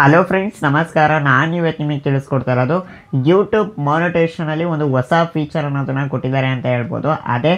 Hello friends, ನಮಸ್ಕಾರ. ನಾನು ಇವತ್ತು ನಿಮಗೆ ತಿಳಿಸ್ಕೊಡ್ತಾ ಇರೋದು ಯೂಟ್ಯೂಬ್ ಮಾನಿಟೈಸೇಷನಲ್ಲಿ ಒಂದು ಹೊಸ ಫೀಚರ್ ಅನ್ನೋದನ್ನು ಕೊಟ್ಟಿದ್ದಾರೆ ಅಂತ ಹೇಳ್ಬೋದು. ಅದೇ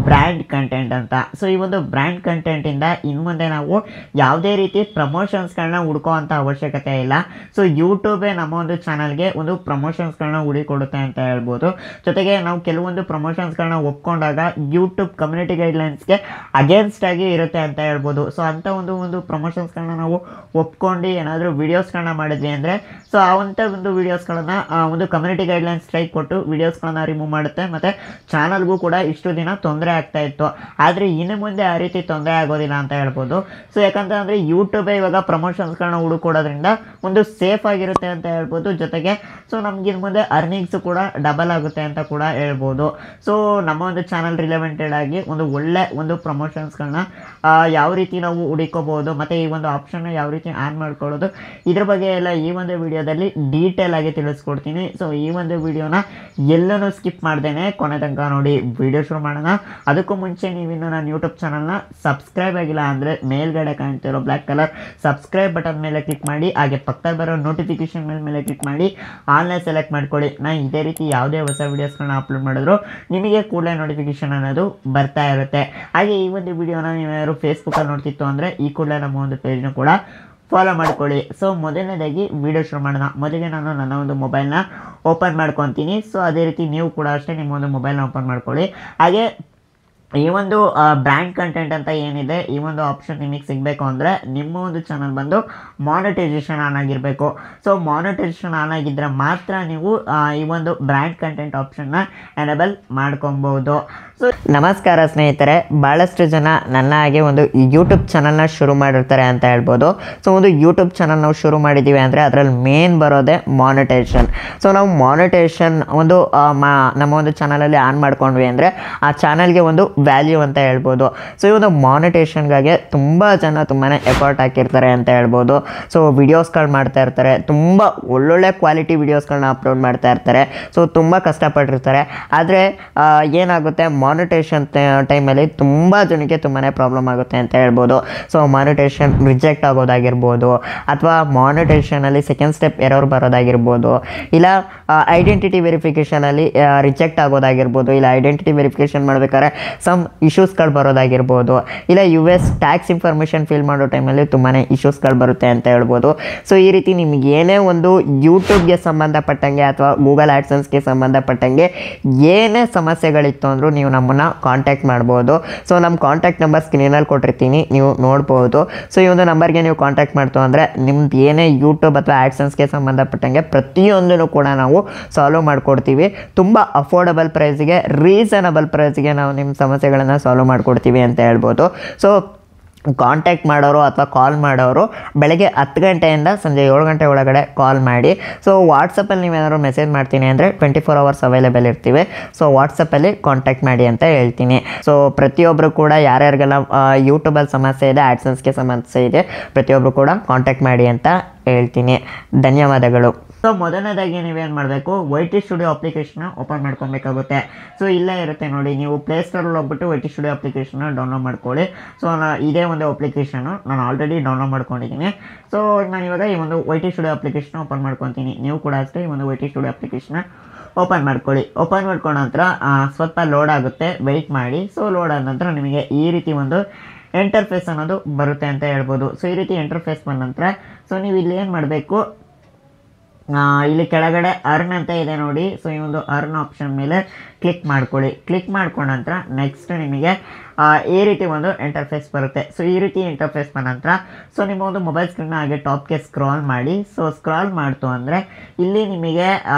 ಬ್ರ್ಯಾಂಡ್ ಕಂಟೆಂಟ್ ಅಂತ. ಸೊ ಈ ಒಂದು ಬ್ರ್ಯಾಂಡ್ ಕಂಟೆಂಟಿಂದ ಇನ್ನು ಮುಂದೆ ನಾವು ಯಾವುದೇ ರೀತಿ ಪ್ರಮೋಷನ್ಸ್ಗಳನ್ನ ಹುಡ್ಕೋ ಅಂಥ ಅವಶ್ಯಕತೆ ಇಲ್ಲ. ಸೊ ಯೂಟ್ಯೂಬೇ ನಮ್ಮ ಒಂದು ಚಾನಲ್ಗೆ ಒಂದು ಪ್ರಮೋಷನ್ಸ್ಗಳನ್ನ ಹುಡುಕೊಡುತ್ತೆ ಅಂತ ಹೇಳ್ಬೋದು. ಜೊತೆಗೆ ನಾವು ಕೆಲವೊಂದು ಪ್ರಮೋಷನ್ಸ್ಗಳನ್ನ ಒಪ್ಕೊಂಡಾಗ ಯೂಟ್ಯೂಬ್ ಕಮ್ಯುನಿಟಿ ಗೈಡ್ಲೈನ್ಸ್ಗೆ ಅಗೇನ್ಸ್ಟ್ ಆಗಿ ಇರುತ್ತೆ ಅಂತ ಹೇಳ್ಬೋದು. ಸೊ ಅಂಥ ಒಂದು ಪ್ರಮೋಷನ್ಸ್ಗಳನ್ನ ನಾವು ಒಪ್ಕೊಂಡು ಏನಾದರೂ ವಿಡಿಯೋಸ್ಗಳನ್ನ ಮಾಡಿದ್ವಿ ಅಂದರೆ ಸೊ ಅಂಥ ಒಂದು ವೀಡಿಯೋಸ್ಗಳನ್ನು ಒಂದು ಕಮ್ಯುನಿಟಿ ಗೈಡ್ಲೈನ್ಸ್ ಸ್ಟ್ರೈಕ್ ಕೊಟ್ಟು ವೀಡಿಯೋಸ್ಗಳನ್ನ ರಿಮೂವ್ ಮಾಡುತ್ತೆ. ಮತ್ತು ಚಾನಲ್ಗೂ ಕೂಡ ಇಷ್ಟು ದಿನ ತೊಂದರೆ ಆಗ್ತಾ ಇತ್ತು. ಆದರೆ ಇನ್ನು ಮುಂದೆ ಆ ರೀತಿ ತೊಂದರೆ ಆಗೋದಿಲ್ಲ ಅಂತ ಹೇಳ್ಬೋದು. ಸೊ ಯಾಕಂತಂದರೆ ಯೂಟ್ಯೂಬೇ ಇವಾಗ ಪ್ರಮೋಷನ್ಸ್ಗಳನ್ನ ಹುಡುಕೊಡೋದ್ರಿಂದ ಒಂದು ಸೇಫ್ ಆಗಿರುತ್ತೆ ಅಂತ ಹೇಳ್ಬೋದು. ಜೊತೆಗೆ ಸೊ ನಮ್ಗೆ ಇನ್ನು ಮುಂದೆ ಅರ್ನಿಂಗ್ಸು ಕೂಡ ಡಬಲ್ ಆಗುತ್ತೆ ಅಂತ ಕೂಡ ಹೇಳ್ಬೋದು. ಸೊ ನಮ್ಮ ಒಂದು ಚಾನಲ್ ರಿಲೆವೆಂಟೆಡ್ ಆಗಿ ಒಂದು ಒಳ್ಳೆ ಒಂದು ಪ್ರಮೋಷನ್ಸ್ಗಳನ್ನ ಯಾವ ರೀತಿ ನಾವು ಹುಡುಕೋಬೋದು ಮತ್ತು ಈ ಒಂದು ಆಪ್ಷನ್ನ ಯಾವ ರೀತಿ ಆನ್ ಮಾಡ್ಕೊಳ್ಳೋದು, ಇದ್ರ ಬಗ್ಗೆ ಎಲ್ಲ ಈ ಒಂದು ವಿಡಿಯೋದಲ್ಲಿ ಡೀಟೇಲ್ ಆಗಿ ತಿಳಿಸ್ಕೊಡ್ತೀನಿ. ಸೊ ಈ ಒಂದು ವಿಡಿಯೋನ ಎಲ್ಲನೂ ಸ್ಕಿಪ್ ಮಾಡ್ದೇನೆ ಕೊನೆ ತನಕ ನೋಡಿ. ವಿಡಿಯೋ ಶುರು ಮಾಡೋಣ. ಅದಕ್ಕೂ ಮುಂಚೆ ನೀವಿನ್ನು ನನ್ನ ಯೂಟ್ಯೂಬ್ ಚಾನಲ್ನ ಸಬ್ಸ್ಕ್ರೈಬ್ ಆಗಿಲ್ಲ ಅಂದರೆ ಮೇಲ್ಗಡೆ ಕಾಣ್ತಿರೋ ಬ್ಲ್ಯಾಕ್ ಕಲರ್ ಸಬ್ಸ್ಕ್ರೈಬ್ ಬಟನ್ ಮೇಲೆ ಕ್ಲಿಕ್ ಮಾಡಿ. ಹಾಗೆ ಪಕ್ಕದಲ್ಲಿ ಬರೋ ನೋಟಿಫಿಕೇಶನ್ ಮೇಲೆ ಕ್ಲಿಕ್ ಮಾಡಿ ಆನ್ಲೈನ್ ಸೆಲೆಕ್ಟ್ ಮಾಡ್ಕೊಳ್ಳಿ. ನಾನು ಇದೇ ರೀತಿ ಯಾವುದೇ ಹೊಸ ವೀಡಿಯೋಸ್ಗಳನ್ನ ಅಪ್ಲೋಡ್ ಮಾಡಿದ್ರು ನಿಮಗೆ ಕೂಡಲೇ ನೋಟಿಫಿಕೇಶನ್ ಅನ್ನೋದು ಬರ್ತಾ ಇರುತ್ತೆ. ಹಾಗೆ ಈ ಒಂದು ವಿಡಿಯೋನ ನೀವೇನಾದ್ರು ಫೇಸ್ಬುಕ್ಕಲ್ಲಿ ನೋಡ್ತಿತ್ತು ಅಂದರೆ ಈ ಕೂಡಲೇ ನಮ್ಮ ಒಂದು ಪೇಜ್ನ ಕೂಡ ಫಾಲೋ ಮಾಡ್ಕೊಳ್ಳಿ. ಸೊ ಮೊದಲನೇದಾಗಿ ವಿಡಿಯೋ ಶುರು ಮಾಡೋಣ. ಮೊದಲಿಗೆ ನಾನು ನನ್ನ ಒಂದು ಮೊಬೈಲ್ನ ಓಪನ್ ಮಾಡ್ಕೊತೀನಿ. ಸೊ ಅದೇ ರೀತಿ ನೀವು ಕೂಡ ಅಷ್ಟೇ ನಿಮ್ಮ ಒಂದು ಮೊಬೈಲ್ನ ಓಪನ್ ಮಾಡ್ಕೊಳ್ಳಿ. ಹಾಗೆ ಈ ಒಂದು ಬ್ರ್ಯಾಂಡ್ ಕಂಟೆಂಟ್ ಅಂತ ಏನಿದೆ, ಈ ಒಂದು ಆಪ್ಷನ್ ನಿಮಗೆ ಸಿಗಬೇಕು ಅಂದರೆ ನಿಮ್ಮ ಒಂದು ಚಾನಲ್ ಬಂದು ಮಾನಿಟೈಸೇಷನ್ ಆನ್ ಆಗಿರಬೇಕು. ಸೊ ಮಾನಿಟೈಸೇಷನ್ ಆನ್ ಆಗಿದ್ದರೆ ಮಾತ್ರ ನೀವು ಈ ಒಂದು ಬ್ರ್ಯಾಂಡ್ ಕಂಟೆಂಟ್ ಆಪ್ಷನ್ನ ಎನೇಬಲ್ ಮಾಡ್ಕೊಬೋದು. ಸೊ ನಮಸ್ಕಾರ ಸ್ನೇಹಿತರೆ, ಭಾಳಷ್ಟು ಜನ ನನ್ನ ಹಾಗೆ ಒಂದು ಯೂಟ್ಯೂಬ್ ಚಾನಲ್ನ ಶುರು ಮಾಡಿರ್ತಾರೆ ಅಂತ ಹೇಳ್ಬೋದು. ಸೊ ಒಂದು ಯೂಟ್ಯೂಬ್ ಚಾನಲ್ ನಾವು ಶುರು ಮಾಡಿದ್ದೀವಿ ಅಂದರೆ ಅದರಲ್ಲಿ ಮೇನ್ ಬರೋದೇ ಮಾನಿಟೈಸೇಷನ್. ಸೊ ನಾವು ಮಾನಿಟೈಸೇಷನ್ ಒಂದು ನಮ್ಮ ಒಂದು ಚಾನಲಲ್ಲಿ ಆನ್ ಮಾಡ್ಕೊಂಡ್ವಿ ಅಂದರೆ ಆ ಚಾನಲ್ಗೆ ಒಂದು ವ್ಯಾಲ್ಯೂ ಅಂತ ಹೇಳ್ಬೋದು. ಸೊ ಈ ಒಂದು ಮಾನಿಟೈಸೇಷನ್ಗಾಗಿ ತುಂಬ ಜನ ತುಂಬಾ ಎಫರ್ಟ್ ಹಾಕಿರ್ತಾರೆ ಅಂತ ಹೇಳ್ಬೋದು. ಸೊ ವಿಡಿಯೋಸ್ಗಳು ಮಾಡ್ತಾ ಇರ್ತಾರೆ, ತುಂಬ ಒಳ್ಳೊಳ್ಳೆ ಕ್ವಾಲಿಟಿ ವಿಡಿಯೋಸ್ಗಳನ್ನ ಅಪ್ಲೋಡ್ ಮಾಡ್ತಾ ಇರ್ತಾರೆ. ಸೊ ತುಂಬ ಕಷ್ಟಪಟ್ಟಿರ್ತಾರೆ. ಆದರೆ ಏನಾಗುತ್ತೆ, ಮಾನಿಟೈಸೇಷನ್ ಟೈಮಲ್ಲಿ ತುಂಬ ಜನಕ್ಕೆ ತುಂಬಾ ಪ್ರಾಬ್ಲಮ್ ಆಗುತ್ತೆ ಅಂತ ಹೇಳ್ಬೋದು. ಸೊ ಮಾನಿಟೈಸೇಷನ್ ರಿಜೆಕ್ಟ್ ಆಗೋದಾಗಿರ್ಬೋದು, ಅಥವಾ ಮಾನಿಟೈಸೇಷನಲ್ಲಿ ಸೆಕೆಂಡ್ ಸ್ಟೆಪ್ ಎರರ್ ಬರೋದಾಗಿರ್ಬೋದು, ಇಲ್ಲ ಐಡೆಂಟಿಟಿ ವೆರಿಫಿಕೇಷನಲ್ಲಿ ರಿಜೆಕ್ಟ್ ಆಗೋದಾಗಿರ್ಬೋದು, ಇಲ್ಲ ಐಡೆಂಟಿಟಿ ವೆರಿಫಿಕೇಷನ್ ಮಾಡಬೇಕಾದ್ರೆ ಇಶ್ಯೂಸ್ಗಳು ಬರೋದಾಗಿರ್ಬೋದು, ಇಲ್ಲ US ಟ್ಯಾಕ್ಸ್ ಇನ್ಫಾರ್ಮೇಷನ್ ಫಿಲ್ ಮಾಡೋ ಟೈಮಲ್ಲಿ ತುಂಬಾ ಇಶ್ಯೂಸ್ಗಳು ಬರುತ್ತೆ ಅಂತ ಹೇಳ್ಬೋದು. ಸೊ ಈ ರೀತಿ ನಿಮ್ಗೆ ಏನೇ ಒಂದು ಯೂಟ್ಯೂಬ್ಗೆ ಸಂಬಂಧಪಟ್ಟಂಗೆ ಅಥವಾ ಗೂಗಲ್ ಆ್ಯಡ್ಸೆನ್ಸ್ಗೆ ಸಂಬಂಧಪಟ್ಟಂಗೆ ಏನೇ ಸಮಸ್ಯೆಗಳಿತ್ತು ಅಂದರೂ ನೀವು ನಮ್ಮನ್ನು ಕಾಂಟ್ಯಾಕ್ಟ್ ಮಾಡ್ಬೋದು. ಸೊ ನಮ್ಮ ಕಾಂಟ್ಯಾಕ್ಟ್ ನಂಬರ್ ಸ್ಕ್ರೀನಲ್ಲಿ ಕೊಟ್ಟಿರ್ತೀನಿ, ನೀವು ನೋಡ್ಬೋದು. ಸೊ ಈ ಒಂದು ನಂಬರ್ಗೆ ನೀವು ಕಾಂಟ್ಯಾಕ್ಟ್ ಮಾಡ್ತು ಅಂದರೆ ನಿಮ್ದು ಏನೇ ಯೂಟ್ಯೂಬ್ ಅಥವಾ ಆ್ಯಡ್ಸೆನ್ಸ್ಗೆ ಸಂಬಂಧಪಟ್ಟಂಗೆ ಪ್ರತಿಯೊಂದನ್ನು ಕೂಡ ನಾವು ಸಾಲ್ವ್ ಮಾಡಿಕೊಡ್ತೀವಿ. ತುಂಬ ಅಫೋರ್ಡಬಲ್ ಪ್ರೈಸಿಗೆ, ರೀಸನಬಲ್ ಪ್ರೈಸಿಗೆ ನಾವು ನಿಮ್ಮ ಸಮಸ್ಯೆಗಳನ್ನು ಸಾಲ್ವ್ ಮಾಡಿಕೊಡ್ತೀವಿ ಅಂತ ಹೇಳ್ಬೋದು. ಸೊ ಕಾಂಟ್ಯಾಕ್ಟ್ ಮಾಡೋರು ಅಥವಾ ಕಾಲ್ ಮಾಡೋರು ಬೆಳಗ್ಗೆ 10 ಗಂಟೆಯಿಂದ ಸಂಜೆ 7 ಗಂಟೆ ಒಳಗಡೆ ಕಾಲ್ ಮಾಡಿ. ಸೊ ವಾಟ್ಸಪ್ಪಲ್ಲಿ ನೀವೇನಾದ್ರು ಮೆಸೇಜ್ ಮಾಡ್ತೀನಿ ಅಂದರೆ 24 hours ಅವೈಲೇಬಲ್ ಇರ್ತೀವಿ. ಸೊ ವಾಟ್ಸಪ್ಪಲ್ಲಿ ಕಾಂಟ್ಯಾಕ್ಟ್ ಮಾಡಿ ಅಂತ ಹೇಳ್ತೀನಿ. ಸೊ ಪ್ರತಿಯೊಬ್ಬರು ಕೂಡ ಯಾರ್ಯಾರಿಗೆಲ್ಲ ಯೂಟ್ಯೂಬಲ್ಲಿ ಸಮಸ್ಯೆ ಇದೆ, ಆ್ಯಡ್ಸೆನ್ಸ್ಗೆ ಸಮಸ್ಯೆ ಇದೆ, ಪ್ರತಿಯೊಬ್ಬರು ಕೂಡ ಕಾಂಟ್ಯಾಕ್ಟ್ ಮಾಡಿ ಅಂತ ಹೇಳ್ತೀನಿ. ಧನ್ಯವಾದಗಳು. ಸೊ ಮೊದಲನೇದಾಗಿ ನೀವೇನು ಮಾಡಬೇಕು, YT ಸ್ಟುಡಿಯೋ ಅಪ್ಲಿಕೇಶನ್ನ ಓಪನ್ ಮಾಡ್ಕೊಬೇಕಾಗುತ್ತೆ. ಸೊ ಇಲ್ಲೇ ಇರುತ್ತೆ ನೋಡಿ, ನೀವು ಪ್ಲೇಸ್ಟೋರಲ್ಲಿ ಹೋಗ್ಬಿಟ್ಟು YT ಸ್ಟುಡಿಯೋ ಅಪ್ಲಿಕೇಶನ್ನ ಡೌನ್ಲೋಡ್ ಮಾಡ್ಕೊಳ್ಳಿ. ಸೊ ಇದೇ ಒಂದು ಅಪ್ಲಿಕೇಶನ್ನು ನಾನು ಆಲ್ರೆಡಿ ಡೌನ್ಲೋಡ್ ಮಾಡ್ಕೊಂಡಿದ್ದೀನಿ. ಸೊ ನಾನು ಇವಾಗ ಈ ಒಂದು YT ಸ್ಟುಡಿಯೋ ಅಪ್ಲಿಕೇಶನ್ನ ಓಪನ್ ಮಾಡ್ಕೊತೀನಿ. ನೀವು ಕೂಡ ಅಷ್ಟೇ ಈ ಒಂದು YT ಸ್ಟುಡಿಯೋ ಅಪ್ಲಿಕೇಶನ್ನ ಓಪನ್ ಮಾಡ್ಕೊಳ್ಳಿ. ಓಪನ್ ಮಾಡ್ಕೊಂಡ ನಂತರ ಸ್ವಲ್ಪ ಲೋಡ್ ಆಗುತ್ತೆ, ವೆಯ್ಟ್ ಮಾಡಿ. ಸೊ ಲೋಡ್ ಆದ ನಂತರ ನಿಮಗೆ ಈ ರೀತಿ ಒಂದು ಇಂಟರ್ಫೇಸ್ ಅನ್ನೋದು ಬರುತ್ತೆ ಅಂತ ಹೇಳ್ಬೋದು. ಸೊ ಈ ರೀತಿ ಇಂಟರ್ಫೇಸ್ ಬಂದ ನಂತರ ಸೊ ನೀವು ಇಲ್ಲಿ ಏನು ಮಾಡಬೇಕು, ಇಲ್ಲಿ ಕೆಳಗಡೆ ಅರ್ನ್ ಅಂತ ಇದೆ ನೋಡಿ. ಸೊ ಈ ಒಂದು ಅರ್ನ್ ಆಪ್ಷನ್ ಮೇಲೆ ಕ್ಲಿಕ್ ಮಾಡ್ಕೊಳ್ಳಿ. ಕ್ಲಿಕ್ ಮಾಡ್ಕೊಂಡ ನಂತರ ನೆಕ್ಸ್ಟ್ ನಿಮಗೆ ಈ ರೀತಿ ಒಂದು ಇಂಟರ್ಫೇಸ್ ಬರುತ್ತೆ. ಸೊ ಈ ರೀತಿ ಇಂಟರ್ಫೇಸ್ ಬಂದ ನಂತರ ಸೊ ನಿಮ್ಮ ಒಂದು ಮೊಬೈಲ್ ಸ್ಕ್ರೀನ್ನ ಹಾಗೆ ಟಾಪ್ಗೆ ಸ್ಕ್ರಾಲ್ ಮಾಡಿ. ಸೊ ಸ್ಕ್ರಾಲ್ ಮಾಡ್ತು ಅಂದರೆ ಇಲ್ಲಿ ನಿಮಗೆ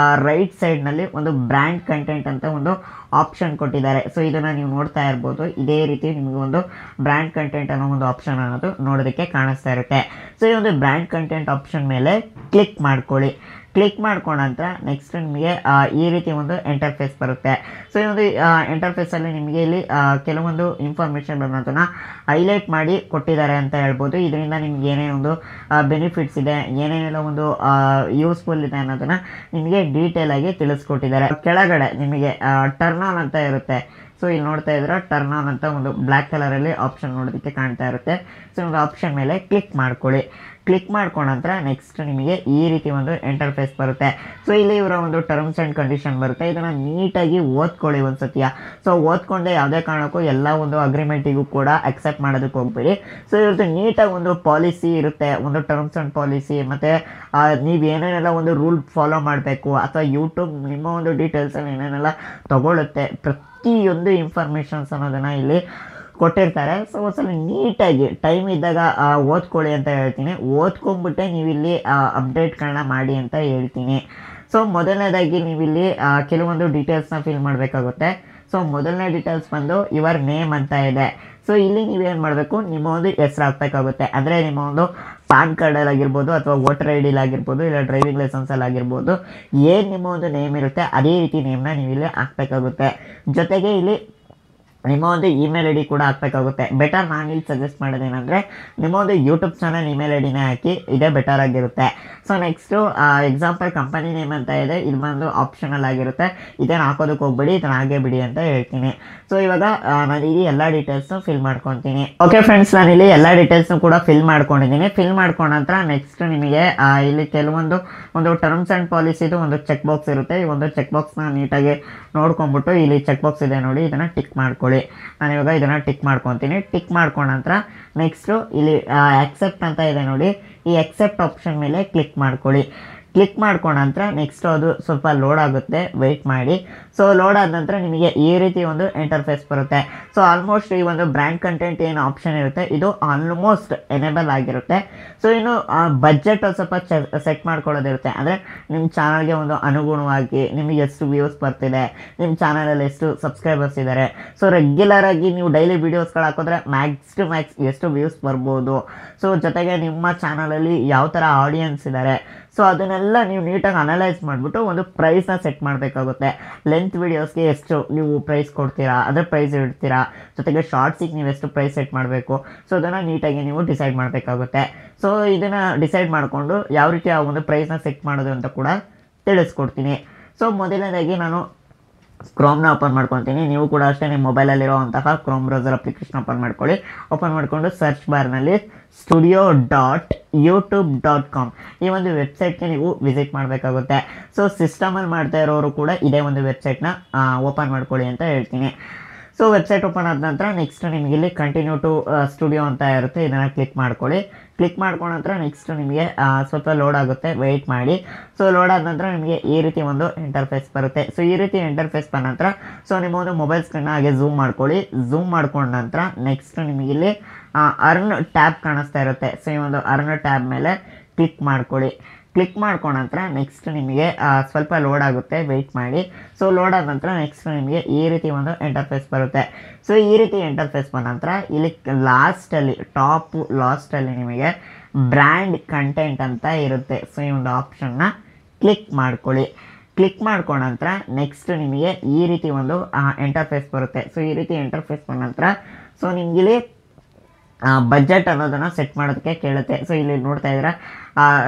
ರೈಟ್ ಸೈಡ್ನಲ್ಲಿ ಒಂದು ಬ್ರ್ಯಾಂಡ್ ಕಂಟೆಂಟ್ ಅಂತ ಒಂದು ಆಪ್ಷನ್ ಕೊಟ್ಟಿದ್ದಾರೆ. ಸೊ ಇದನ್ನು ನೀವು ನೋಡ್ತಾ ಇರ್ಬೋದು. ಇದೇ ರೀತಿ ನಿಮಗೆ ಒಂದು ಬ್ರ್ಯಾಂಡ್ ಕಂಟೆಂಟ್ ಅನ್ನೋ ಒಂದು ಆಪ್ಷನ್ ಅನ್ನೋದು ನೋಡೋದಕ್ಕೆ ಕಾಣಿಸ್ತಾ ಇರುತ್ತೆ. ಸೊ ಈ ಒಂದು ಬ್ರ್ಯಾಂಡ್ ಕಂಟೆಂಟ್ ಆಪ್ಷನ್ ಮೇಲೆ ಕ್ಲಿಕ್ ಮಾಡ್ಕೊಳ್ಳಿ. ಕ್ಲಿಕ್ ಮಾಡ್ಕೊಂಡ ನಂತರ ನೆಕ್ಸ್ಟ್ ನಿಮಗೆ ಈ ರೀತಿ ಒಂದು ಇಂಟರ್ಫೇಸ್ ಬರುತ್ತೆ. ಸೊ ಈ ಒಂದು ಇಂಟರ್ಫೇಸಲ್ಲಿ ನಿಮಗೆ ಇಲ್ಲಿ ಕೆಲವೊಂದು ಇನ್ಫಾರ್ಮೇಷನ್ ಅನ್ನೋದನ್ನು ಹೈಲೈಟ್ ಮಾಡಿ ಕೊಟ್ಟಿದ್ದಾರೆ ಅಂತ ಹೇಳ್ಬೋದು. ಇದರಿಂದ ನಿಮ್ಗೆ ಏನೇ ಒಂದು ಬೆನಿಫಿಟ್ಸ್ ಇದೆ, ಏನೇನೆಲ್ಲ ಒಂದು ಯೂಸ್ಫುಲ್ ಇದೆ ಅನ್ನೋದನ್ನು ನಿಮಗೆ ಡೀಟೇಲ್ ಆಗಿ ತಿಳಿಸ್ಕೊಟ್ಟಿದ್ದಾರೆ. ಕೆಳಗಡೆ ನಿಮಗೆ ಟರ್ನ್ ಆನ್ ಅಂತ ಇರುತ್ತೆ. ಸೊ ಇಲ್ಲಿ ನೋಡ್ತಾ ಇದ್ರೆ ಟರ್ನ್ ಆನ್ ಅಂತ ಒಂದು ಬ್ಲ್ಯಾಕ್ ಕಲರಲ್ಲಿ ಆಪ್ಷನ್ ನೋಡೋದಕ್ಕೆ ಕಾಣ್ತಾ ಇರುತ್ತೆ. ಸೊ ಒಂದು ಆಪ್ಷನ್ ಮೇಲೆ ಕ್ಲಿಕ್ ಮಾಡ್ಕೊಳ್ಳಿ. ಕ್ಲಿಕ್ ಮಾಡ್ಕೊಂಡ ನಂತರ ನೆಕ್ಸ್ಟ್ ನಿಮಗೆ ಈ ರೀತಿ ಒಂದು ಇಂಟರ್ಫೇಸ್ ಬರುತ್ತೆ. ಸೊ ಇಲ್ಲಿ ಇವರ ಒಂದು ಟರ್ಮ್ಸ್ ಆ್ಯಂಡ್ ಕಂಡೀಷನ್ ಬರುತ್ತೆ. ಇದನ್ನು ನೀಟಾಗಿ ಓದ್ಕೊಳ್ಳಿ ಒಂದು ಸತಿಯ. ಸೊ ಓದ್ಕೊಂಡೆ ಯಾವುದೇ ಕಾರಣಕ್ಕೂ ಎಲ್ಲ ಒಂದು ಅಗ್ರಿಮೆಂಟಿಗೂ ಕೂಡ ಅಕ್ಸೆಪ್ಟ್ ಮಾಡೋದಕ್ಕೆ ಹೋಗ್ಬೇಡಿ. ಸೊ ಇವ್ರದ್ದು ನೀಟಾಗಿ ಒಂದು ಪಾಲಿಸಿ ಇರುತ್ತೆ, ಒಂದು ಟರ್ಮ್ಸ್ ಆ್ಯಂಡ್ ಪಾಲಿಸಿ, ಮತ್ತು ನೀವು ಏನೇನೆಲ್ಲ ಒಂದು ರೂಲ್ ಫಾಲೋ ಮಾಡಬೇಕು ಅಥವಾ ಯೂಟ್ಯೂಬ್ ನಿಮ್ಮ ಒಂದು ಡೀಟೇಲ್ಸಲ್ಲಿ ಏನೇನೆಲ್ಲ ತಗೊಳ್ಳುತ್ತೆ, ಪ್ರತಿಯೊಂದು ಇನ್ಫಾರ್ಮೇಷನ್ಸ್ ಅನ್ನೋದನ್ನು ಇಲ್ಲಿ ಕೊಟ್ಟಿರ್ತಾರೆ. ಸೊ ಒಂದ್ಸಲ ನೀಟಾಗಿ ಟೈಮ್ ಇದ್ದಾಗ ಓದ್ಕೊಳ್ಳಿ ಅಂತ ಹೇಳ್ತೀನಿ. ಓದ್ಕೊಂಡ್ಬಿಟ್ಟೆ ನೀವಿಲ್ಲಿ ಅಪ್ಡೇಟ್ಗಳನ್ನ ಮಾಡಿ ಅಂತ ಹೇಳ್ತೀನಿ. ಸೊ ಮೊದಲನೇದಾಗಿ ನೀವಿಲ್ಲಿ ಕೆಲವೊಂದು ಡೀಟೇಲ್ಸ್ನ ಫಿಲ್ ಮಾಡಬೇಕಾಗುತ್ತೆ. ಸೊ ಮೊದಲನೇ ಡೀಟೇಲ್ಸ್ ಬಂದು ಯುವರ್ ನೇಮ್ ಅಂತ ಇದೆ. ಸೊ ಇಲ್ಲಿ ನೀವೇನು ಮಾಡಬೇಕು, ನಿಮ್ಮ ಒಂದು ಹೆಸರು ಹಾಕಬೇಕಾಗುತ್ತೆ. ಅಂದರೆ ನಿಮ್ಮ ಒಂದು ಪಾನ್ ಕಾರ್ಡಲ್ಲಿ ಆಗಿರ್ಬೋದು ಅಥವಾ ವೋಟರ್ ಐ ಡಿಲಿ ಆಗಿರ್ಬೋದು ಇಲ್ಲ ಡ್ರೈವಿಂಗ್ ಲೈಸೆನ್ಸಲ್ಲಿ ಆಗಿರ್ಬೋದು, ಏನು ನಿಮ್ಮ ಒಂದು ನೇಮ್ ಇರುತ್ತೆ ಅದೇ ರೀತಿ ನೇಮ್ನ ನೀವು ಇಲ್ಲಿ ಹಾಕಬೇಕಾಗುತ್ತೆ. ಜೊತೆಗೆ ಇಲ್ಲಿ ನಿಮ್ಮ ಒಂದು ಇಮೇಲ್ ಐ ಡಿ ಕೂಡ ಹಾಕಬೇಕಾಗುತ್ತೆ. ಬೆಟರ್ ನಾನು ಇಲ್ಲಿ ಸಜೆಸ್ಟ್ ಮಾಡೋದೇನೆಂದರೆ ನಿಮ್ಮ ಒಂದು ಯೂಟ್ಯೂಬ್ ಚಾನಲ್ ಇಮೇಲ್ ಐ ಡಿನೇ ಹಾಕಿ, ಇದೇ ಬೆಟರ್ ಆಗಿರುತ್ತೆ. So next example company name ಅಂತ ಇದೆ, ಇದು ಬಂದು ಆಪ್ಷನಲ್ ಆಗಿರುತ್ತೆ. ಇದನ್ನು ಹಾಕೋದಕ್ಕೆ ಹೋಗ್ಬೇಡಿ, ಇದನ್ನು ಹಾಗೆ ಬಿಡಿ ಅಂತ ಹೇಳ್ತೀನಿ. ಸೊ ಇವಾಗ ನಾನು ಇಲ್ಲಿ ಎಲ್ಲ ಡೀಟೇಲ್ಸ್ನು ಫಿಲ್ ಮಾಡ್ಕೊತೀನಿ. ಓಕೆ ಫ್ರೆಂಡ್ಸ್, ನಾನು ಇಲ್ಲಿ ಎಲ್ಲ ಡೀಟೇಲ್ಸ್ನು ಕೂಡ ಫಿಲ್ ಮಾಡ್ಕೊಂಡಿದ್ದೀನಿ. ಫಿಲ್ ಮಾಡ್ಕೊಂಡ ನಂತರ ನೆಕ್ಸ್ಟ್ ನಿಮಗೆ ಇಲ್ಲಿ ಕೆಲವೊಂದು ಒಂದು ಟರ್ಮ್ಸ್ ಆ್ಯಂಡ್ ಪಾಲಿಸಿದು ಒಂದು ಚೆಕ್ ಬಾಕ್ಸ್ ಇರುತ್ತೆ. ಈ ಒಂದು ಚೆಕ್ ಬಾಕ್ಸ್ನ ನೀಟಾಗಿ ನೋಡ್ಕೊಂಬಿಟ್ಟು ಇಲ್ಲಿ ಚೆಕ್ ಬಾಕ್ಸ್ ಇದೆ ನೋಡಿ, ಇದನ್ನು ಟಿಕ್ ಮಾಡ್ಕೊಳ್ಳಿ. ನಾನು ಇವಾಗ ಇದನ್ನು ಟಿಕ್ ಮಾಡ್ಕೊತೀನಿ. ಟಿಕ್ ಮಾಡ್ಕೊಂಡ ನಂತರ ನೆಕ್ಸ್ಟು ಇಲ್ಲಿ ಆಕ್ಸೆಪ್ಟ್ ಅಂತ ಇದೆ ನೋಡಿ, ಈ ಆಕ್ಸೆಪ್ಟ್ ಆಪ್ಷನ್ ಮೇಲೆ ಕ್ಲಿಕ್ ಮಾಡ್ಕೊಳ್ಳಿ. ಕ್ಲಿಕ್ ಮಾಡ್ಕೊಂಡ ನಂತರ ನೆಕ್ಸ್ಟ್ ಅದು ಸ್ವಲ್ಪ ಲೋಡ್ ಆಗುತ್ತೆ, ವೆಯ್ಟ್ ಮಾಡಿ. ಸೊ ಲೋಡ್ ಆದ ನಂತರ ನಿಮಗೆ ಈ ರೀತಿ ಒಂದು ಇಂಟರ್ಫೇಸ್ ಬರುತ್ತೆ. ಸೊ ಆಲ್ಮೋಸ್ಟ್ ಈ ಒಂದು ಬ್ರ್ಯಾಂಡ್ ಕಂಟೆಂಟ್ ಏನು ಆಪ್ಷನ್ ಇರುತ್ತೆ ಇದು ಆಲ್ಮೋಸ್ಟ್ ಎನೇಬಲ್ ಆಗಿರುತ್ತೆ. ಸೊ ಇನ್ನು ಬಜೆಟ್ ಸ್ವಲ್ಪ ಸೆಟ್ ಮಾಡ್ಕೊಳ್ಳೋದಿರುತ್ತೆ. ಅಂದರೆ ನಿಮ್ಮ ಚಾನಲ್ಗೆ ಒಂದು ಅನುಗುಣವಾಗಿ ನಿಮಗೆ ಎಷ್ಟು ವ್ಯೂಸ್ ಬರ್ತಿದೆ, ನಿಮ್ಮ ಚಾನಲಲ್ಲಿ ಎಷ್ಟು ಸಬ್ಸ್ಕ್ರೈಬರ್ಸ್ ಇದ್ದಾರೆ. ಸೊ ರೆಗ್ಯುಲರಾಗಿ ನೀವು ಡೈಲಿ ವೀಡಿಯೋಸ್ಗಳು ಹಾಕಿದ್ರೆ ಮ್ಯಾಕ್ಸ್ ಟು ಮ್ಯಾಕ್ಸ್ ಎಷ್ಟು ವ್ಯೂಸ್ ಬರ್ಬೋದು. ಸೊ ಜೊತೆಗೆ ನಿಮ್ಮ ಚಾನಲಲ್ಲಿ ಯಾವ ಥರ ಆಡಿಯನ್ಸ್ ಇದ್ದಾರೆ, ಸೊ ಅದನ್ನೆಲ್ಲ ನೀವು ನೀಟಾಗಿ ಅನಲೈಸ್ ಮಾಡಿಬಿಟ್ಟು ಒಂದು ಪ್ರೈಸ್ನ ಸೆಟ್ ಮಾಡಬೇಕಾಗುತ್ತೆ. ಲೆಂತ್ ವೀಡಿಯೋಸ್ಗೆ ಎಷ್ಟು ನೀವು ಪ್ರೈಸ್ ಕೊಡ್ತೀರಾ, ಅದರ ಪ್ರೈಸ್ ಇಡ್ತೀರಾ, ಜೊತೆಗೆ ಶಾರ್ಟ್ಸಿಗೆ ನೀವು ಎಷ್ಟು ಪ್ರೈಸ್ ಸೆಟ್ ಮಾಡಬೇಕು, ಸೊ ಅದನ್ನು ನೀಟಾಗಿ ನೀವು ಡಿಸೈಡ್ ಮಾಡಬೇಕಾಗುತ್ತೆ. ಸೊ ಇದನ್ನು ಡಿಸೈಡ್ ಮಾಡಿಕೊಂಡು ಯಾವ ರೀತಿ ಆ ಒಂದು ಪ್ರೈಸ್ನ ಸೆಟ್ ಮಾಡೋದು ಅಂತ ಕೂಡ ತಿಳಿಸ್ಕೊಡ್ತೀನಿ. ಸೊ ಮೊದಲನೇದಾಗಿ ನಾನು ಕ್ರೋಮ್ನ ಓಪನ್ ಮಾಡ್ಕೊತೀನಿ. ನೀವು ಕೂಡ ಅಷ್ಟೇ ನಿಮ್ಮ ಮೊಬೈಲಲ್ಲಿರುವಂತಹ ಕ್ರೋಮ್ ಬ್ರೌಸರ್ ಅಪ್ಲಿಕೇಶನ್ ಓಪನ್ ಮಾಡ್ಕೊಳ್ಳಿ. ಓಪನ್ ಮಾಡಿಕೊಂಡು ಸರ್ಚ್ ಬಾರ್ನಲ್ಲಿ studio.youtube.com ಈ ಒಂದು ವೆಬ್ಸೈಟ್ಗೆ ನೀವು ವಿಸಿಟ್ ಮಾಡಬೇಕಾಗುತ್ತೆ. ಸೊ ಸಿಸ್ಟಮಲ್ಲಿ ಮಾಡ್ತಾ ಇರೋರು ಕೂಡ ಇದೇ ಒಂದು ವೆಬ್ಸೈಟ್ನ ಓಪನ್ ಮಾಡ್ಕೊಳ್ಳಿ ಅಂತ ಹೇಳ್ತೀನಿ. ಸೊ ವೆಬ್ಸೈಟ್ ಓಪನ್ ಆದ ನಂತರ ನೆಕ್ಸ್ಟ್ ನಿಮಗೆ ಇಲ್ಲಿ ಕಂಟಿನ್ಯೂ ಟು ಸ್ಟುಡಿಯೋ ಅಂತ ಇರುತ್ತೆ, ಇದನ್ನು ಕ್ಲಿಕ್ ಮಾಡ್ಕೊಳ್ಳಿ. ಕ್ಲಿಕ್ ಮಾಡ್ಕೊಂಡ ನಂತರ ನೆಕ್ಸ್ಟ್ ನಿಮಗೆ ಸ್ವಲ್ಪ ಲೋಡ್ ಆಗುತ್ತೆ, ವೆಯ್ಟ್ ಮಾಡಿ. ಸೊ ಲೋಡ್ ಆದ ನಂತರ ನಿಮಗೆ ಈ ರೀತಿ ಒಂದು ಇಂಟರ್ಫೇಸ್ ಬರುತ್ತೆ. ಸೊ ಈ ರೀತಿ ಇಂಟರ್ಫೇಸ್ ಬಂದ ನಂತರ ಸೊ ನಿಮ್ಮ ಒಂದು ಮೊಬೈಲ್ ಸ್ಕ್ರೀನ್ನ ಹಾಗೆ ಝೂಮ್ ಮಾಡ್ಕೊಳ್ಳಿ. ಝೂಮ್ ಮಾಡ್ಕೊಂಡ ನಂತರ ನೆಕ್ಸ್ಟ್ ನಿಮಗೆ ಇಲ್ಲಿ ಅರ್ನ್ ಟ್ಯಾಬ್ ಕಾಣಿಸ್ತಾ ಇರುತ್ತೆ. ಸೊ ಈ ಒಂದು ಅರ್ನ್ ಟ್ಯಾಬ್ ಮೇಲೆ ಕ್ಲಿಕ್ ಮಾಡ್ಕೊಳ್ಳಿ. ಕ್ಲಿಕ್ ಮಾಡ್ಕೊಂಡ ನಂತರ ನೆಕ್ಸ್ಟ್ ನಿಮಗೆ ಸ್ವಲ್ಪ ಲೋಡ್ ಆಗುತ್ತೆ, ವೆಯ್ಟ್ ಮಾಡಿ. ಸೊ ಲೋಡ್ ಆದ ನಂತರ ನೆಕ್ಸ್ಟ್ ನಿಮಗೆ ಈ ರೀತಿ ಒಂದು ಇಂಟರ್ಫೇಸ್ ಬರುತ್ತೆ. ಸೊ ಈ ರೀತಿ ಇಂಟರ್ಫೇಸ್ ಬಂದ ನಂತರ ಇಲ್ಲಿ ಲಾಸ್ಟಲ್ಲಿ ನಿಮಗೆ ಬ್ರ್ಯಾಂಡ್ ಕಂಟೆಂಟ್ ಅಂತ ಇರುತ್ತೆ. ಸೊ ಈ ಒಂದು ಆಪ್ಷನ್ನ ಕ್ಲಿಕ್ ಮಾಡ್ಕೊಳ್ಳಿ. ಕ್ಲಿಕ್ ಮಾಡ್ಕೊಂಡ ನಂತರ ನೆಕ್ಸ್ಟ್ ನಿಮಗೆ ಈ ರೀತಿ ಒಂದು ಇಂಟರ್ಫೇಸ್ ಬರುತ್ತೆ. ಸೊ ಈ ರೀತಿ ಇಂಟರ್ಫೇಸ್ ಬಂದ ನಂತರ ಸೊ ನಿಮಗಿಲ್ಲಿ ಬಜೆಟ್ ಅನ್ನೋದನ್ನು ಸೆಟ್ ಮಾಡೋದಕ್ಕೆ ಕೇಳುತ್ತೆ. ಸೊ ಇಲ್ಲಿ ನೋಡ್ತಾ ಇದ್ದೀರಾ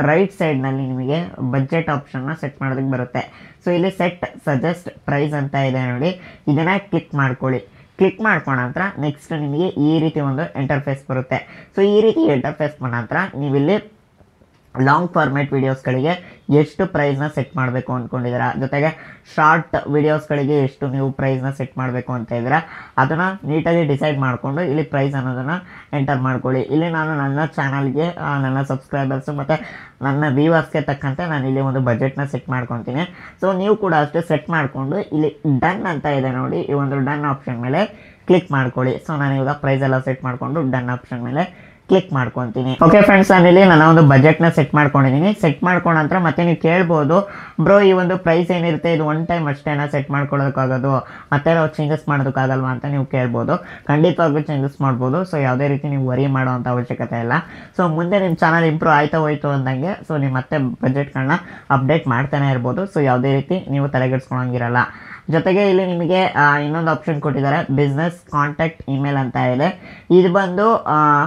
ರೈಟ್ ಸೈಡ್ನಲ್ಲಿ ನಿಮಗೆ ಬಜೆಟ್ ಆಪ್ಷನ್ನ ಸೆಟ್ ಮಾಡೋದಕ್ಕೆ ಬರುತ್ತೆ. ಸೊ ಇಲ್ಲಿ ಸೆಟ್ ಸಜೆಸ್ಟ್ ಪ್ರೈಸ್ ಅಂತ ಇದೆ ನೋಡಿ, ಇದನ್ನು ಕ್ಲಿಕ್ ಮಾಡ್ಕೊಳ್ಳಿ. ಕ್ಲಿಕ್ ಮಾಡ್ಕೊಂಡ ನಂತರ ನೆಕ್ಸ್ಟ್ ನಿಮಗೆ ಈ ರೀತಿ ಒಂದು ಇಂಟರ್ಫೇಸ್ ಬರುತ್ತೆ. ಸೊ ಈ ರೀತಿ ಇಂಟರ್ಫೇಸ್ ಬಂದ ನಂತರ ನೀವಿಲ್ಲಿ ಲಾಂಗ್ ಫಾರ್ಮೇಟ್ ವೀಡಿಯೋಸ್ಗಳಿಗೆ ಎಷ್ಟು ಪ್ರೈಸ್ನ ಸೆಟ್ ಮಾಡಬೇಕು ಅಂದ್ಕೊಂಡಿದ್ದೀರಾ, ಜೊತೆಗೆ ಶಾರ್ಟ್ ವೀಡಿಯೋಸ್ಗಳಿಗೆ ಎಷ್ಟು ನೀವು ಪ್ರೈಸ್ನ ಸೆಟ್ ಮಾಡಬೇಕು ಅಂತ ಇದ್ದೀರಾ, ಅದನ್ನು ನೀಟಾಗಿ ಡಿಸೈಡ್ ಮಾಡಿಕೊಂಡು ಇಲ್ಲಿ ಪ್ರೈಸ್ ಅನ್ನೋದನ್ನು ಎಂಟರ್ ಮಾಡ್ಕೊಳ್ಳಿ. ಇಲ್ಲಿ ನಾನು ನನ್ನ ಚಾನಲ್ಗೆ ನನ್ನ ಸಬ್ಸ್ಕ್ರೈಬರ್ಸು ಮತ್ತು ನನ್ನ ವ್ಯೂವರ್ಸ್ಗೆ ತಕ್ಕಂತೆ ನಾನು ಇಲ್ಲಿ ಒಂದು ಬಜೆಟ್ನ ಸೆಟ್ ಮಾಡ್ಕೊತೀನಿ. ಸೊ ನೀವು ಕೂಡ ಅಷ್ಟೇ ಸೆಟ್ ಮಾಡಿಕೊಂಡು ಇಲ್ಲಿ ಡನ್ ಅಂತ ಇದೆ ನೋಡಿ, ಈ ಒಂದು ಡನ್ ಆಪ್ಷನ್ ಮೇಲೆ ಕ್ಲಿಕ್ ಮಾಡ್ಕೊಳ್ಳಿ. ಸೊ ನಾನು ಇವಾಗ ಪ್ರೈಸ್ ಎಲ್ಲ ಸೆಟ್ ಮಾಡಿಕೊಂಡು ಡನ್ ಆಪ್ಷನ್ ಮೇಲೆ ಕ್ಲಿಕ್ ಮಾಡ್ಕೊತೀನಿ. ಓಕೆ ಫ್ರೆಂಡ್ಸ್, ನಾನಿಲ್ಲಿ ನನ್ನ ಒಂದು ಬಜೆಟ್ನ ಸೆಟ್ ಮಾಡ್ಕೊಂಡಿದ್ದೀನಿ. ಸೆಟ್ ಮಾಡ್ಕೊಂಡ ನಂತರ ಮತ್ತೆ ನೀವು ಕೇಳ್ಬೋದು, ಬ್ರೋ ಈ ಒಂದು ಪ್ರೈಸ್ ಏನಿರುತ್ತೆ ಇದು ಒನ್ ಟೈಮ್ ಅಷ್ಟೇನಾ ಸೆಟ್ ಮಾಡ್ಕೊಳ್ಳೋದಕ್ಕಾಗೋದು, ಮತ್ತೆ ನಾವು ಚೇಂಜಸ್ ಮಾಡೋದಕ್ಕಾಗಲ್ವಾ ಅಂತ ನೀವು ಕೇಳ್ಬೋದು. ಖಂಡಿತವಾಗ್ಲೂ ಚೇಂಜಸ್ ಮಾಡ್ಬೋದು. ಸೊ ಯಾವುದೇ ರೀತಿ ನೀವು ವರಿ ಮಾಡೋವಂಥ ಅವಶ್ಯಕತೆ ಇಲ್ಲ. ಸೊ ಮುಂದೆ ನಿಮ್ಮ ಚಾನಲ್ ಇಂಪ್ರೂವ್ ಆಯ್ತಾ ಹೋಯ್ತು ಅಂದಂಗೆ ಸೊ ನೀವು ಮತ್ತೆ ಬಜೆಟ್ಗಳನ್ನ ಅಪ್ಡೇಟ್ ಮಾಡ್ತಾನೆ ಇರ್ಬೋದು. ಸೊ ಯಾವುದೇ ರೀತಿ ನೀವು ತಲೆಗೆಡ್ಸ್ಕೊಳಂಗಿರಲ್ಲ. ಜೊತೆಗೆ ಇಲ್ಲಿ ನಿಮಗೆ ಇನ್ನೊಂದು ಆಪ್ಷನ್ ಕೊಟ್ಟಿದ್ದಾರೆ, ಬಿಸ್ನೆಸ್ ಕಾಂಟ್ಯಾಕ್ಟ್ ಇಮೇಲ್ ಅಂತ ಇದೆ. ಇದು ಬಂದು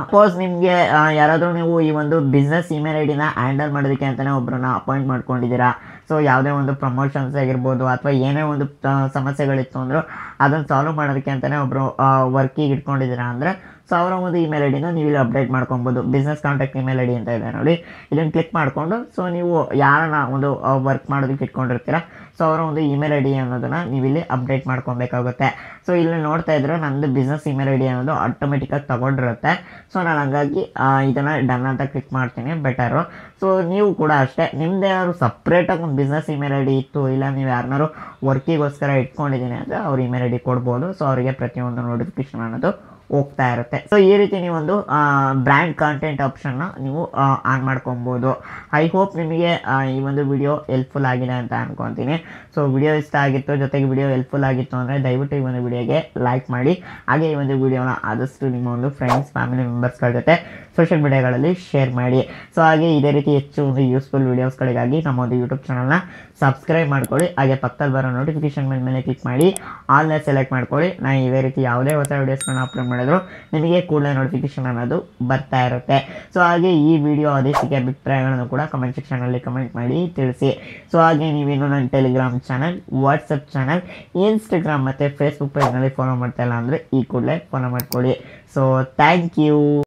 ಸಪೋಸ್ ನಿಮಗೆ ಯಾರಾದರೂ ನೀವು ಈ ಒಂದು ಬಿಸ್ನೆಸ್ ಇಮೇಲ್ ಐ ಡಿನ ಹ್ಯಾಂಡಲ್ ಮಾಡೋದಕ್ಕೆ ಅಂತಲೇ ಒಬ್ಬರನ್ನ ಅಪಾಯಿಂಟ್ ಮಾಡ್ಕೊಂಡಿದ್ದೀರಾ. ಸೊ ಯಾವುದೇ ಒಂದು ಪ್ರಮೋಷನ್ಸ್ ಆಗಿರ್ಬೋದು ಅಥವಾ ಏನೇ ಒಂದು ಸಮಸ್ಯೆಗಳಿತ್ತು ಅಂದರೂ ಅದನ್ನು ಸಾಲ್ವ್ ಮಾಡೋದಕ್ಕೆ ಅಂತಲೇ ಒಬ್ಬರು ವರ್ಕಿಗೆ ಇಟ್ಕೊಂಡಿದ್ದೀರಾ ಅಂದರೆ ಸೊ ಅವರ ಒಂದು ಇಮೇಲ್ ಐ ಡಿನ ನೀವು ಇಲ್ಲಿ ಅಪ್ಡೇಟ್ ಮಾಡ್ಕೊಬೋದು. Business contact email I D ಅಂತ ಇದೆ ನೋಡಿ, ಇದನ್ನು ಕ್ಲಿಕ್ ಮಾಡಿಕೊಂಡು ಸೊ ನೀವು ಯಾರನ್ನ ಒಂದು ವರ್ಕ್ ಮಾಡೋದಕ್ಕೆ ಇಟ್ಕೊಂಡಿರ್ತೀರ ಸೊ ಅವರ ಒಂದು ಇಮೇಲ್ ಐ ಡಿ ಅನ್ನೋದನ್ನು ನೀವು ಇಲ್ಲಿ ಅಪ್ಡೇಟ್ ಮಾಡ್ಕೊಬೇಕಾಗುತ್ತೆ. ಸೊ ಇಲ್ಲಿ ನೋಡ್ತಾ ಇದ್ರೆ ನಂದು ಬಿಸ್ನೆಸ್ ಇಮೇಲ್ ಐ ಡಿ ಅನ್ನೋದು ಆಟೋಮೆಟಿಕ್ಕಾಗಿ ತಗೊಂಡಿರುತ್ತೆ. ಸೊ ನಾನು ಹಂಗಾಗಿ ಇದನ್ನು ಡನ್ ಅಂತ ಕ್ಲಿಕ್ ಮಾಡ್ತೀನಿ ಬೆಟರು. ಸೊ ನೀವು ಕೂಡ ಅಷ್ಟೇ ನಿಮ್ಮದೇ ಯಾರು ಸಪ್ರೇಟಾಗಿ ಒಂದು ಬಿಸ್ನೆಸ್ ಇಮೇಲ್ ಐ ಡಿ ಇತ್ತು, ಇಲ್ಲ ನೀವು ಯಾರನ್ನಾರು ವರ್ಕಿಗೋಸ್ಕರ ಇಟ್ಕೊಂಡಿದ್ದೀನಿ ಅಂದರೆ ಅವ್ರ ಇಮೇಲ್ ಐ ಡಿ ಕೊಡ್ಬೋದು. ಸೊ ಅವರಿಗೆ ಪ್ರತಿಯೊಂದು ನೋಟಿಫಿಕೇಶನ್ ಅನ್ನೋದು ಹೋಗ್ತಾ ಇರುತ್ತೆ. ಸೊ ಈ ರೀತಿ ನೀವೊಂದು ಬ್ರ್ಯಾಂಡ್ ಕಾಂಟೆಂಟ್ ಆಪ್ಷನ್ನ ನೀವು ಆನ್ ಮಾಡ್ಕೊಬೋದು. ಐ ಹೋಪ್ ನಿಮಗೆ ಈ ಒಂದು ವಿಡಿಯೋ ಹೆಲ್ಪ್ಫುಲ್ ಆಗಿದೆ ಅಂತ ಅನ್ಕೊತೀನಿ. ಸೊ ವಿಡಿಯೋ ಇಷ್ಟ ಆಗಿತ್ತು, ಜೊತೆಗೆ ವಿಡಿಯೋ ಹೆಲ್ಪ್ಫುಲ್ ಆಗಿತ್ತು ಅಂದರೆ ದಯವಿಟ್ಟು ಈ ಒಂದು ವಿಡಿಯೋಗೆ ಲೈಕ್ ಮಾಡಿ. ಹಾಗೆ ಈ ಒಂದು ವಿಡಿಯೋನ ಆದಷ್ಟು ನಿಮ್ಮ ಒಂದು ಫ್ರೆಂಡ್ಸ್ ಫ್ಯಾಮಿಲಿ ಮೆಂಬರ್ಸ್ಗಳ ಜೊತೆ ಸೋಷಿಯಲ್ ಮೀಡಿಯಾಗಳಲ್ಲಿ ಶೇರ್ ಮಾಡಿ. ಸೊ ಹಾಗೆ ಇದೇ ರೀತಿ ಹೆಚ್ಚು ಒಂದು ಯೂಸ್ಫುಲ್ ವೀಡಿಯೋಸ್ಗಳಿಗಾಗಿ ನಮ್ಮ ಒಂದು ಯೂಟ್ಯೂಬ್ ಚಾನಲ್ನ ಸಬ್ಸ್ಕ್ರೈಬ್ ಮಾಡ್ಕೊಳ್ಳಿ. ಹಾಗೆ ಪಕ್ಕದಲ್ಲಿ ಬರೋ ನೋಟಿಫಿಕೇಶನ್ ಮೇಲೆ ಕ್ಲಿಕ್ ಮಾಡಿ ಆಲ್ನ ಸೆಲೆಕ್ಟ್ ಮಾಡ್ಕೊಳ್ಳಿ. ನಾನು ಇದೇ ರೀತಿ ಯಾವುದೇ ಹೊಸ ವೀಡಿಯೋಸ್ಗಳನ್ನ ಅಪ್ಲೋಡ್ ಮಾಡಿದ್ರು ನಿಮಗೆ ಕೂಡಲೇ ನೋಟಿಫಿಕೇಶನ್ ಅನ್ನೋದು ಬರ್ತಾ ಇರುತ್ತೆ. ಸೊ ಹಾಗೆ ಈ ವಿಡಿಯೋ ಅನಿಸಿಕೆ ಅಭಿಪ್ರಾಯಗಳನ್ನು ಕೂಡ ಕಮೆಂಟ್ ಸೆಕ್ಷನಲ್ಲಿ ಕಮೆಂಟ್ ಮಾಡಿ ತಿಳಿಸಿ. ಸೊ ಹಾಗೆ ನೀವೇನು ನನ್ನ Telegram channel, WhatsApp channel, Instagram ಮತ್ತು ಫೇಸ್ಬುಕ್ ಪೇಜ್ನಲ್ಲಿ ಫಾಲೋ ಮಾಡ್ತಾ ಇಲ್ಲ ಅಂದರೆ ಈ ಕೂಡಲೇ ಫಾಲೋ ಮಾಡ್ಕೊಳ್ಳಿ. So thank you.